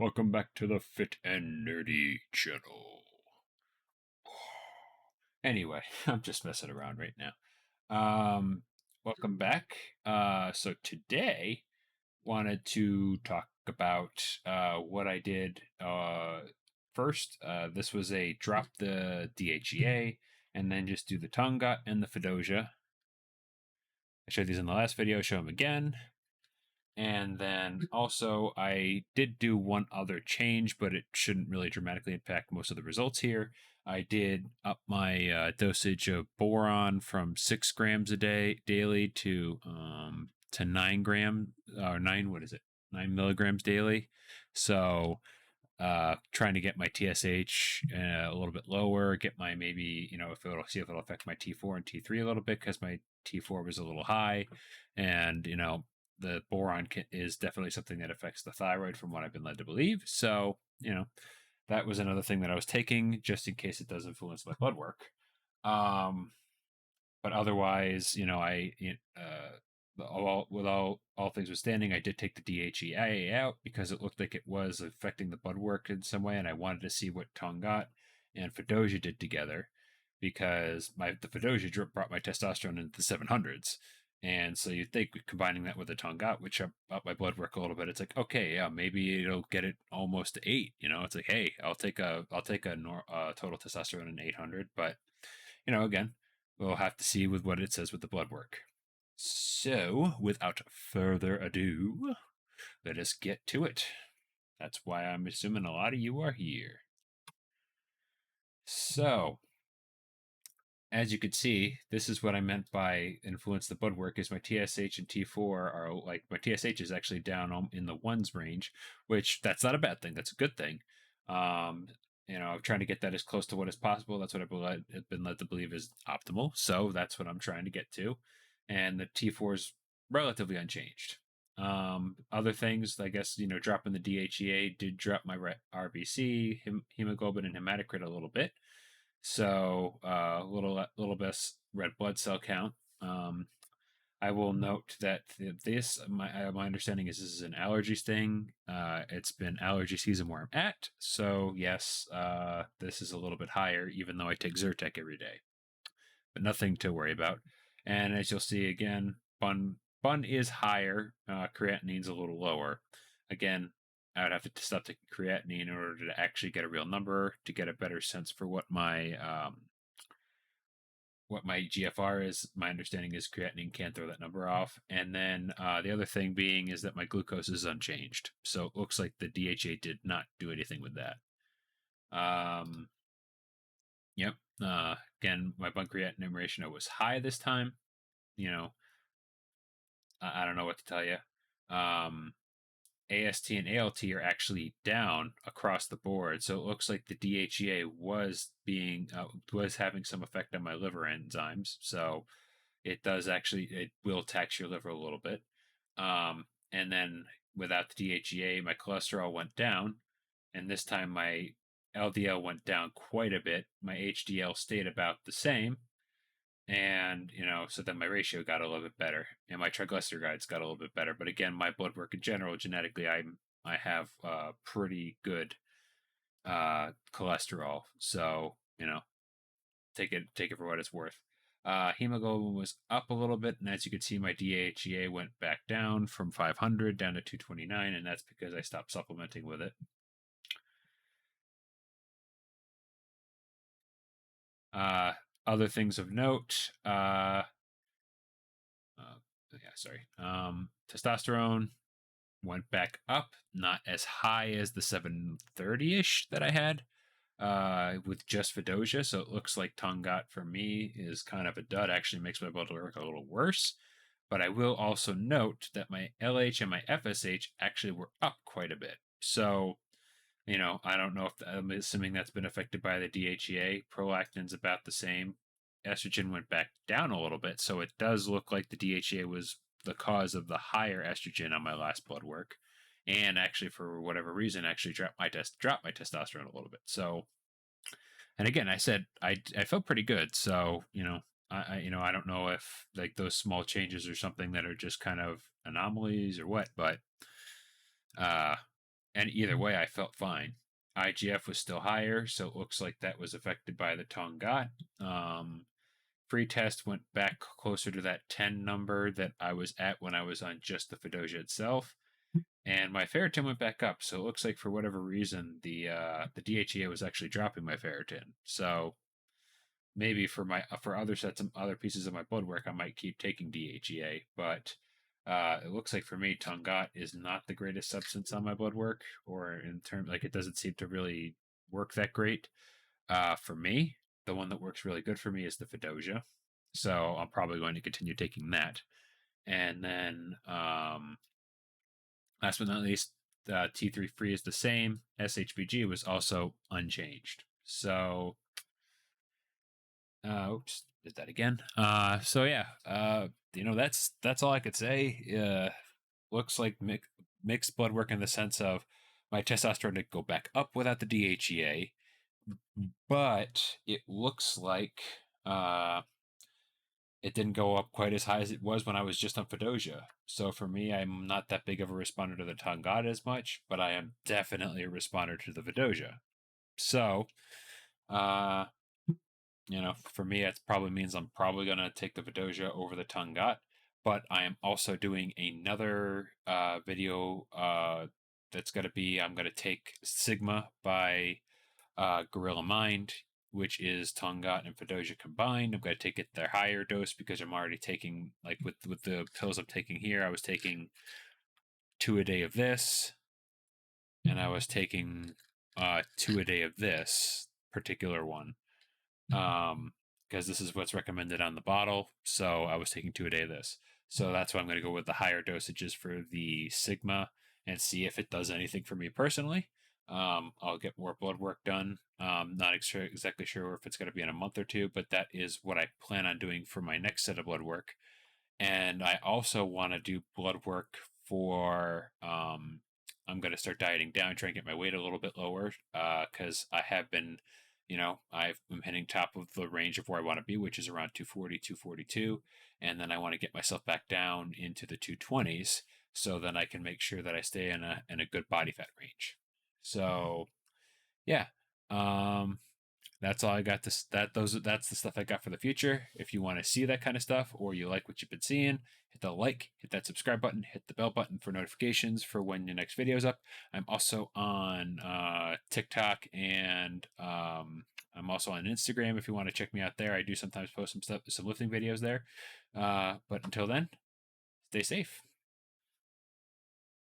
Welcome back to the Fit and Nerdy channel. Anyway, I'm just messing around right now. Welcome back. So today, wanted to talk about what I did first. This was a drop the DHEA and then just do the Tongkat and the Fadogia. I showed these in the last video, show them again. And then also, I did do one other change, but it shouldn't really dramatically impact most of the results here. I did up my dosage of boron from 6 grams a day daily to 9 gram or 9. What is it? 9 milligrams daily. So trying to get my TSH a little bit lower, get my maybe if it'll affect my T4 and T3 a little bit because my T4 was a little high, and the boron is definitely something that affects the thyroid from what I've been led to believe. So, that was another thing that I was taking just in case it does influence my blood work. But otherwise, all things withstanding, I did take the DHEA out because it looked like it was affecting the blood work in some way, and I wanted to see what Tongkat and Fadogia did together because the Fadogia brought my testosterone into the 700s. And so you'd think combining that with the Tongkat, which up my blood work a little bit, it's like, okay, yeah, maybe it'll get it almost to 8. It's like, hey, I'll take a total testosterone in 800. But again, we'll have to see with what it says with the blood work. So, without further ado, let us get to it. That's why I'm assuming a lot of you are here. So, as you can see, this is what I meant by influence the blood work is my TSH and T4 are like, my TSH is actually down in the 1s range, which that's not a bad thing. That's a good thing. I'm trying to get that as close to what is possible. That's what I've been led to believe is optimal. So that's what I'm trying to get to. And the T4 is relatively unchanged. Other things, I guess, dropping the DHEA did drop my RBC, hemoglobin, and hematocrit a little bit. So a little bit red blood cell count. I will note that my understanding is this is an allergies thing. It's been allergy season where I'm at, so yes, this is a little bit higher, even though I take Zyrtec every day, but nothing to worry about. And as you'll see again, bun is higher, creatinine's a little lower. Again, I would have to stop taking creatinine in order to actually get a real number to get a better sense for what my GFR is. My understanding is creatinine can throw that number off. And then the other thing being is that my glucose is unchanged. So it looks like the DHA did not do anything with that. Yep. Again, my bun creatinine ratio was high this time. I don't know what to tell you. AST and ALT are actually down across the board, so it looks like the DHEA was having some effect on my liver enzymes. So it will tax your liver a little bit. And then without the DHEA, my cholesterol went down, and this time my LDL went down quite a bit. My HDL stayed about the same, and so then my ratio got a little bit better, and my triglycerides got a little bit better. But again, my blood work in general, genetically, I have pretty good cholesterol, so take it for what it's worth. Hemoglobin was up a little bit, and as you can see, my DHEA went back down from 500 down to 229, and that's because I stopped supplementing with it. Other things of note, testosterone went back up, not as high as the 730-ish that I had with just Fadogia. So it looks like Tongkat for me is kind of a dud. Actually makes my blood work a little worse. But I will also note that my LH and my FSH actually were up quite a bit. So, I don't know if I'm assuming that's been affected by the DHEA. Prolactin's about the same. Estrogen went back down a little bit. So it does look like the DHEA was the cause of the higher estrogen on my last blood work. And actually, for whatever reason, actually dropped my testosterone a little bit. So, and again, I said I felt pretty good. So, I don't know if like those small changes are something that are just kind of anomalies or what, but And either way, I felt fine. IGF was still higher, so it looks like that was affected by the Tongat. Free test went back closer to that 10 number that I was at when I was on just the Fadogia itself. And my ferritin went back up, so it looks like for whatever reason the DHEA was actually dropping my ferritin. So maybe for other sets of other pieces of my blood work, I might keep taking DHEA. But it looks like for me, Tongat is not the greatest substance on my blood work, or in terms like it doesn't seem to really work that great. For me, the one that works really good for me is the Fadogia, so I'm probably going to continue taking that. And then last but not least, T3 free is the same. SHBG was also unchanged. So oops, did that again. So yeah, that's all I could say. Looks like mixed blood work in the sense of my testosterone did go back up without the DHEA, but it looks like it didn't go up quite as high as it was when I was just on Fadogia. So for me, I'm not that big of a responder to the Tongkat as much, but I am definitely a responder to the Fadogia. So, uh, for me, it probably means I'm probably going to take the Fadogia over the Tongkat. But I am also doing another video that's going to be I'm going to take Sigma by Gorilla Mind, which is Tongat and Fadogia combined. I'm going to take it their higher dose because I'm already taking, like with the pills I'm taking here, I was taking 2 a day of this, and I was taking 2 a day of this particular one. Because this is what's recommended on the bottle. So I was taking 2 a day of this. So that's why I'm going to go with the higher dosages for the Sigma and see if it does anything for me personally. I'll get more blood work done. Not exactly sure if it's going to be in a month or two, but that is what I plan on doing for my next set of blood work. And I also want to do blood work for. I'm going to start dieting down, try and get my weight a little bit lower because I have been I'm hitting top of the range of where I want to be, which is around 240, 242. And then I want to get myself back down into the 220s so then I can make sure that I stay in a good body fat range. So yeah. That's all I got. That's the stuff I got for the future. If you want to see that kind of stuff or you like what you've been seeing, hit the like, hit that subscribe button, hit the bell button for notifications for when your next video is up. I'm also on TikTok and I'm also on Instagram if you want to check me out there. I do sometimes post some lifting videos there. But until then, stay safe.